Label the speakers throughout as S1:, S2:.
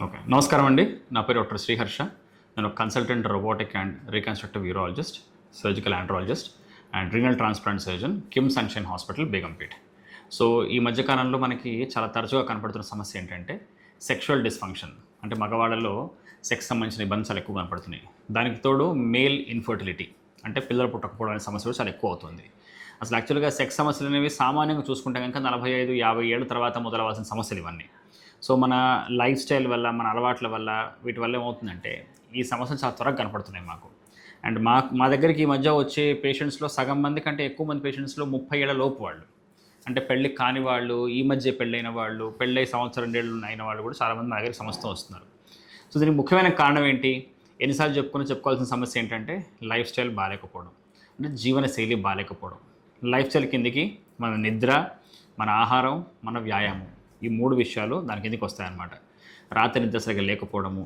S1: Okay. నమస్కారం అండి. నా పేరు డాక్టర్ శ్రీహర్ష. నేను consultant robotic and reconstructive urologist, surgical andrologist and renal transplant surgeon, Kim sunshine hospital, Begumpet. So, ఈ మధ్య కాలంలో మనకి చాలా తరచుగా కనపడుతున్న సమస్య ఏంటంటే, సెక్షువల్ డిస్‌ఫంక్షన్. అంటే మగవాళ్ళలో సెక్స్ సంబంధించిన ఇబ్బందులు చాలా ఎక్కువ కనపడుతున్నాయి. దానికి తోడు మేల్ ఇన్‌ఫర్టిలిటీ అంటే పిల్లలు పుట్టకపోవడం అనే సమస్య కూడా చాలా ఎక్కువ అవుతుంది. అసలు యాక్చువల్‌గా సెక్స్ సమస్యలనేవి సామాన్యంగా చూసుకుంటే గనుక 45, 50 ఏళ్ల తర్వాత మొదలవ్వాల్సిన సమస్యలు ఇవన్నీ. సో, మన లైఫ్ స్టైల్ వల్ల, మన అలవాట్ల వల్ల, వీటి వల్ల ఏమవుతుందంటే, ఈ సమస్యలు చాలా త్వరగా కనపడుతున్నాయి మాకు. అండ్ మా దగ్గరికి ఈ మధ్య వచ్చే పేషెంట్స్‌లో సగం మంది కంటే ఎక్కువ మంది పేషెంట్స్‌లో 30 ఏళ్ల లోపు వాళ్ళు. అంటే పెళ్లి కాని వాళ్ళు, ఈ మధ్య పెళ్ళైన వాళ్ళు, పెళ్ళై సంవత్సరం, 2 ఏళ్ళు అయిన వాళ్ళు కూడా చాలామంది మా దగ్గరికి సమస్యతో వస్తున్నారు. సో, దీనికి ముఖ్యమైన కారణం ఏంటి? ఎన్నిసార్లు చెప్పుకోవాల్సిన సమస్య ఏంటంటే, లైఫ్ స్టైల్ బాలేకపోవడం. అంటే జీవనశైలి బాలేకపోవడం. లైఫ్ స్టైల్ కిందకి మన నిద్ర, మన ఆహారం, మన వ్యాయామం. ఈ 3 విషయాలు దాని కిందకి వస్తాయన్నమాట. రాత్రి నిద్ర సరిగ్గా లేకపోవడము,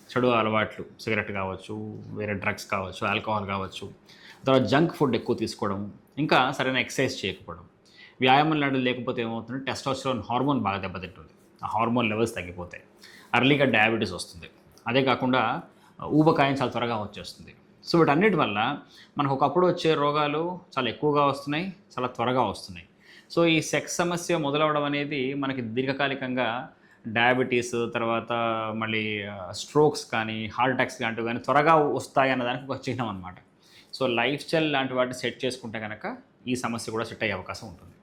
S1: చెడు అలవాట్లు, సిగరెట్ కావచ్చు, వేరే డ్రగ్స్ కావచ్చు, ఆల్కహాల్ కావచ్చు, తర్వాత జంక్ ఫుడ్ ఎక్కువ తీసుకోవడం, ఇంకా సరైన ఎక్సర్సైజ్ చేయకపోవడం. వ్యాయామం లాంటిది లేకపోతే ఏమవుతుంది, టెస్టోస్టెరాన్ హార్మోన్ బాగా దెబ్బతింటుంది. ఆ హార్మోన్ లెవెల్స్ తగ్గిపోతాయి. అర్లీగా డయాబెటీస్ వస్తుంది. అదే కాకుండా ఊబకాయం చాలా త్వరగా వచ్చేస్తుంది. సో, వీటన్నిటి వల్ల మనకు ఒకప్పుడు వచ్చే రోగాలు చాలా ఎక్కువగా వస్తున్నాయి, చాలా త్వరగా వస్తున్నాయి. సో, ఈ సెక్స్ సమస్య మొదలవ్వడం అనేది మనకి దీర్ఘకాలికంగా డయాబెటీస్, తర్వాత మళ్ళీ స్ట్రోక్స్ కానీ, హార్ట్ అటాక్స్ లాంటివి కానీ త్వరగా వస్తాయన్న దానికి ఒక చిహ్నం అనమాట. సో, లైఫ్ స్టైల్ లాంటి వాటిని సెట్ చేసుకుంటే గనక ఈ సమస్య కూడా సెట్ అయ్యే అవకాశం ఉంటుంది.